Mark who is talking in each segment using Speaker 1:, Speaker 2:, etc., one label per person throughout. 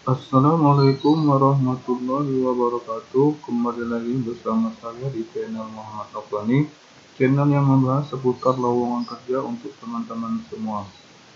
Speaker 1: Assalamualaikum warahmatullahi wabarakatuh. Kembali lagi bersama saya di channel Muhammad Afani, channel yang membahas seputar lowongan kerja untuk teman-teman semua.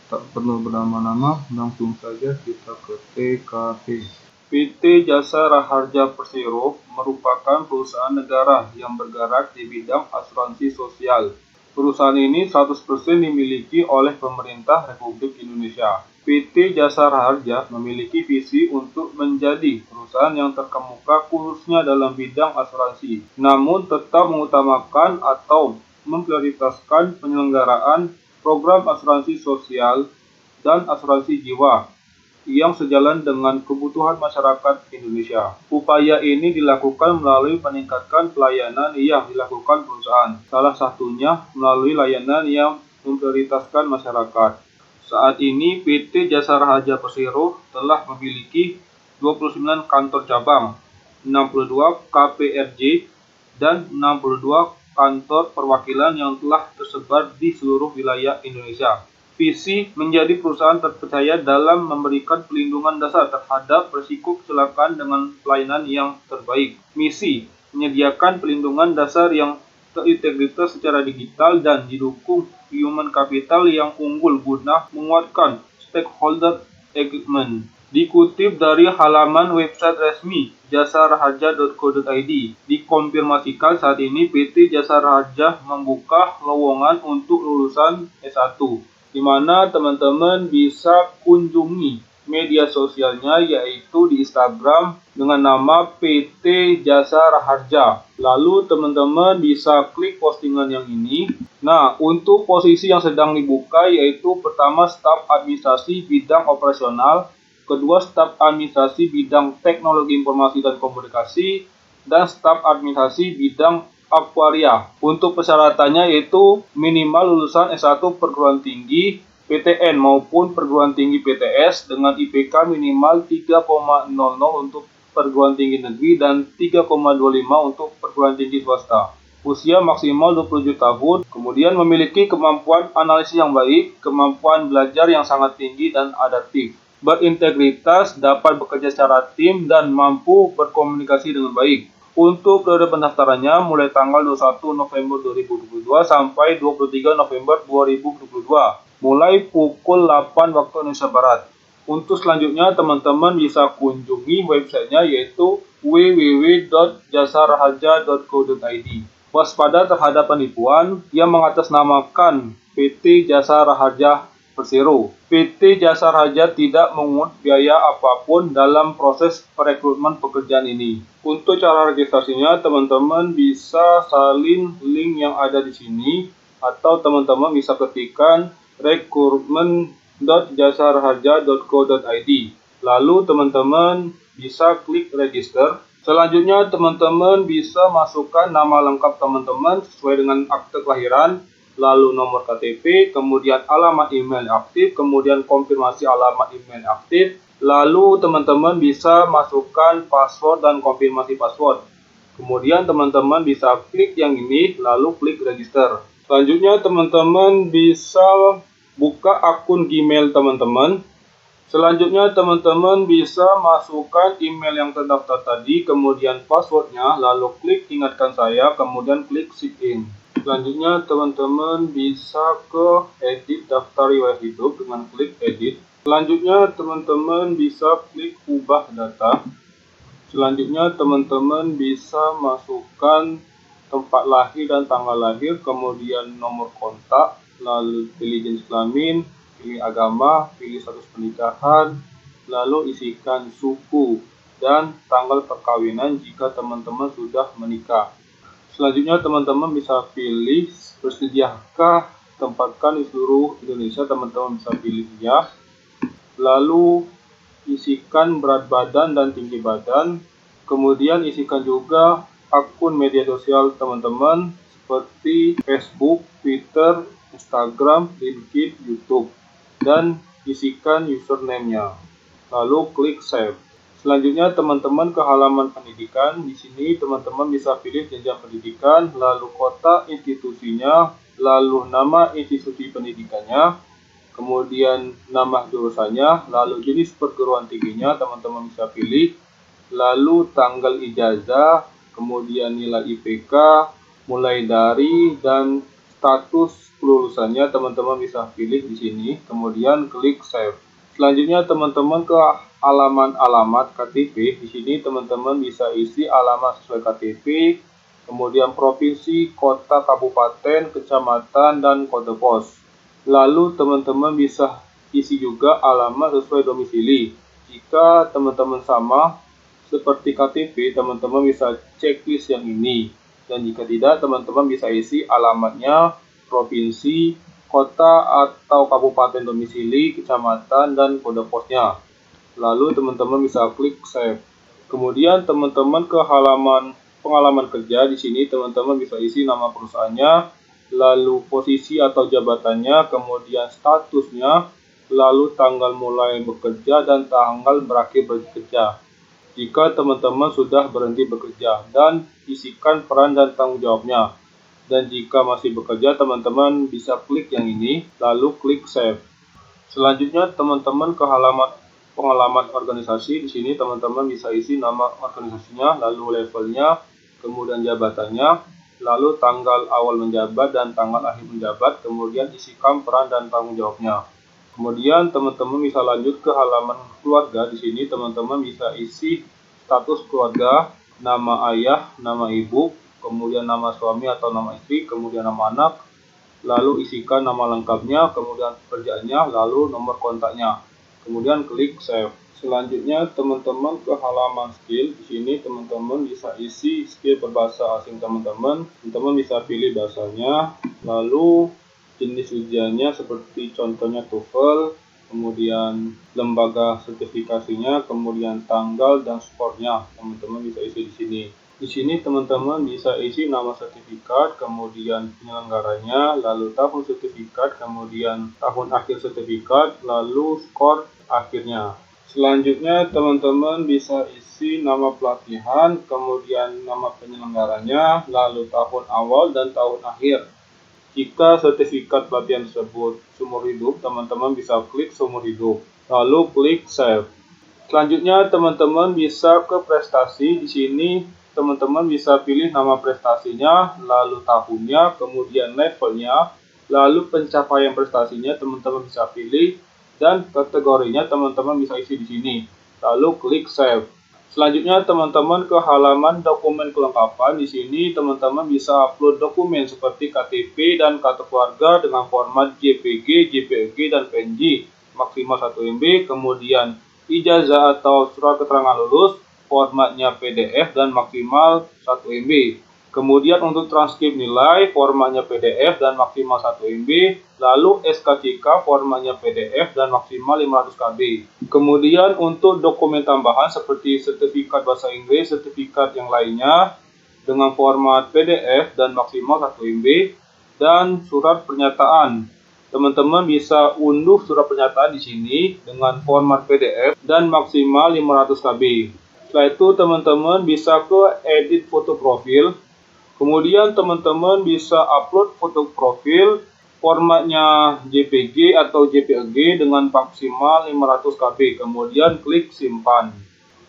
Speaker 1: Tak perlu berlama-lama, langsung saja kita ke TKP. PT Jasa Raharja Persero merupakan perusahaan negara yang bergerak di bidang asuransi sosial. Perusahaan ini 100% dimiliki oleh pemerintah Republik Indonesia. PT Jasa Raharja memiliki visi untuk menjadi perusahaan yang terkemuka khususnya dalam bidang asuransi, namun tetap mengutamakan atau memprioritaskan penyelenggaraan program asuransi sosial dan asuransi jiwa yang sejalan dengan kebutuhan masyarakat Indonesia. Upaya ini dilakukan melalui meningkatkan pelayanan yang dilakukan perusahaan, salah satunya melalui layanan yang memprioritaskan masyarakat. Saat ini PT Jasa Raharja Persero telah memiliki 29 kantor cabang, 62 KPRJ, dan 62 kantor perwakilan yang telah tersebar di seluruh wilayah Indonesia. Visi menjadi perusahaan terpercaya dalam memberikan pelindungan dasar terhadap risiko kecelakaan dengan pelayanan yang terbaik. Misi menyediakan pelindungan dasar yang terintegritas secara digital dan didukung human capital yang unggul guna menguatkan stakeholder engagement. Dikutip dari halaman website resmi jasaraharja.co.id, dikonfirmasikan saat ini PT Jasa Raharja membuka lowongan untuk lulusan S1, di mana teman-teman bisa kunjungi media sosialnya, yaitu di Instagram dengan nama PT Jasa Raharja. Lalu teman-teman bisa klik postingan yang ini. Nah, untuk posisi yang sedang dibuka yaitu pertama staf administrasi bidang operasional, kedua staf administrasi bidang teknologi informasi dan komunikasi, dan staf administrasi bidang aktuaria. Untuk persyaratannya yaitu minimal lulusan S1 perguruan tinggi PTN maupun perguruan tinggi PTS dengan IPK minimal 3,00 untuk perguruan tinggi negeri dan 3,25 untuk perguruan tinggi swasta. Usia maksimal 27 tahun, kemudian memiliki kemampuan analisis yang baik, kemampuan belajar yang sangat tinggi dan adaptif, berintegritas, dapat bekerja secara tim, dan mampu berkomunikasi dengan baik. Untuk periode pendaftarannya mulai tanggal 21 November 2022 sampai 23 November 2022, mulai pukul 8 waktu Indonesia Barat. Untuk selanjutnya teman-teman bisa kunjungi websitenya yaitu www.jasaraharja.co.id. Waspada terhadap penipuan yang mengatasnamakan PT Jasa Raharja Persero. PT Jasa Raharja tidak mengungut biaya apapun dalam proses perekrutan pekerjaan ini. Untuk cara registrasinya, teman-teman bisa salin link yang ada di sini, atau teman-teman bisa ketikkan recruitment.jasaraharja.co.id. Lalu teman-teman bisa klik register. Selanjutnya teman-teman bisa masukkan nama lengkap teman-teman sesuai dengan akte kelahiran, lalu nomor KTP, kemudian alamat email aktif, kemudian konfirmasi alamat email aktif, lalu teman-teman bisa masukkan password dan konfirmasi password. Kemudian teman-teman bisa klik yang ini, lalu klik register. Selanjutnya teman-teman bisa buka akun Gmail teman-teman. Selanjutnya teman-teman bisa masukkan email yang terdaftar tadi, kemudian passwordnya, lalu klik ingatkan saya, kemudian klik sign in. Selanjutnya teman-teman bisa ke edit daftar riwayat hidup dengan klik edit. Selanjutnya teman-teman bisa klik ubah data. Selanjutnya teman-teman bisa masukkan tempat lahir dan tanggal lahir, kemudian nomor kontak, lalu pilih jenis kelamin, pilih agama, pilih status pernikahan, lalu isikan suku dan tanggal perkawinan jika teman-teman sudah menikah. Selanjutnya teman-teman bisa pilih bersediakah tempatkan di seluruh Indonesia, teman-teman bisa pilih ya. Lalu isikan berat badan dan tinggi badan, kemudian isikan juga akun media sosial teman-teman seperti Facebook, Twitter, Instagram, LinkedIn, YouTube, dan isikan username-nya. Lalu klik save. Selanjutnya teman-teman ke halaman pendidikan. Di sini teman-teman bisa pilih jenjang pendidikan, lalu kota institusinya, lalu nama institusi pendidikannya, kemudian nama jurusannya, lalu jenis perguruan tingginya teman-teman bisa pilih, lalu tanggal ijazah, kemudian nilai IPK, mulai dari, dan status kelulusannya teman-teman bisa pilih di sini, kemudian klik save. Selanjutnya teman-teman ke halaman alamat KTP. Di sini teman-teman bisa isi alamat sesuai KTP, kemudian provinsi, kota, kabupaten, kecamatan, dan kode pos. Lalu teman-teman bisa isi juga alamat sesuai domisili. Jika teman-teman sama seperti KTP, teman-teman bisa checklist yang ini. Dan jika tidak, teman-teman bisa isi alamatnya, provinsi, kota atau kabupaten domisili, kecamatan, dan kode posnya. Lalu teman-teman bisa klik save. Kemudian teman-teman ke halaman pengalaman kerja. Di sini teman-teman bisa isi nama perusahaannya, lalu posisi atau jabatannya, kemudian statusnya, lalu tanggal mulai bekerja dan tanggal berakhir bekerja. Jika teman-teman sudah berhenti bekerja, dan isikan peran dan tanggung jawabnya. Dan jika masih bekerja, teman-teman bisa klik yang ini, lalu klik save. Selanjutnya teman-teman ke halaman pengalaman organisasi. Di sini teman-teman bisa isi nama organisasinya, lalu levelnya, kemudian jabatannya, lalu tanggal awal menjabat dan tanggal akhir menjabat, kemudian isikan peran dan tanggung jawabnya. Kemudian teman-teman bisa lanjut ke halaman keluarga. Di sini teman-teman bisa isi status keluarga, nama ayah, nama ibu, kemudian nama suami atau nama istri, kemudian nama anak, lalu isikan nama lengkapnya, kemudian pekerjaannya, lalu nomor kontaknya. Kemudian klik save. Selanjutnya teman-teman ke halaman skill. Di sini teman-teman bisa isi skill berbahasa asing teman-teman. Teman-teman bisa pilih bahasanya, lalu jenis ujiannya seperti contohnya TOEFL, kemudian lembaga sertifikasinya, kemudian tanggal dan skornya. Teman-teman bisa isi di sini. Di sini teman-teman bisa isi nama sertifikat, kemudian penyelenggaranya, lalu tahun sertifikat, kemudian tahun akhir sertifikat, lalu skor akhirnya. Selanjutnya teman-teman bisa isi nama pelatihan, kemudian nama penyelenggaranya, lalu tahun awal dan tahun akhir. Jika sertifikat pelatihan tersebut seumur hidup, teman-teman bisa klik seumur hidup, lalu klik save. Selanjutnya teman-teman bisa ke prestasi. Di sini teman-teman bisa pilih nama prestasinya, lalu tahunnya, kemudian levelnya, lalu pencapaian prestasinya teman-teman bisa pilih, dan kategorinya teman-teman bisa isi di sini, lalu klik save. Selanjutnya teman-teman ke halaman dokumen kelengkapan. Di sini teman-teman bisa upload dokumen seperti KTP dan kartu keluarga dengan format JPG, JPEG, dan PNG maksimal 1 MB, kemudian ijazah atau surat keterangan lulus formatnya PDF dan maksimal 1 MB. Kemudian untuk transkrip nilai formatnya PDF dan maksimal 1 MB, lalu SKCK formatnya PDF dan maksimal 500 KB. Kemudian untuk dokumen tambahan seperti sertifikat bahasa Inggris, sertifikat yang lainnya dengan format PDF dan maksimal 1 MB, dan surat pernyataan. Teman-teman bisa unduh surat pernyataan di sini dengan format PDF dan maksimal 500 KB. Setelah itu teman-teman bisa ke edit foto profil. Kemudian teman-teman bisa upload foto profil formatnya JPG atau JPEG dengan maksimal 500 KB. Kemudian klik simpan.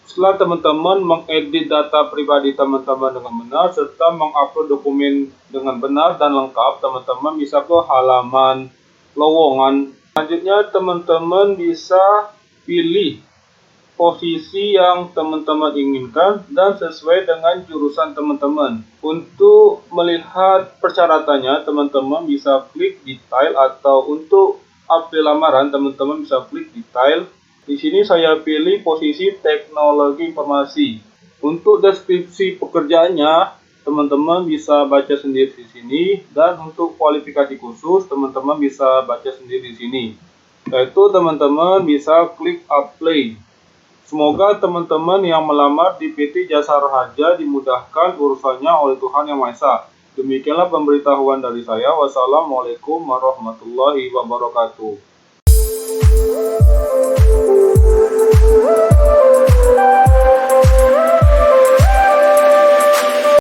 Speaker 1: Setelah teman-teman mengedit data pribadi teman-teman dengan benar serta mengupload dokumen dengan benar dan lengkap, teman-teman bisa ke halaman lowongan. Selanjutnya teman-teman bisa pilih posisi yang teman-teman inginkan dan sesuai dengan jurusan teman-teman. Untuk melihat persyaratannya, teman-teman bisa klik detail, atau untuk apply lamaran teman-teman bisa klik detail. Di sini saya pilih posisi teknologi informasi. Untuk deskripsi pekerjaannya teman-teman bisa baca sendiri di sini, dan untuk kualifikasi khusus teman-teman bisa baca sendiri di sini. Yaitu teman-teman bisa klik apply. Semoga teman-teman yang melamar di PT Jasa Raharja dimudahkan urusannya oleh Tuhan Yang Maha Esa. Demikianlah pemberitahuan dari saya. Wassalamualaikum warahmatullahi wabarakatuh.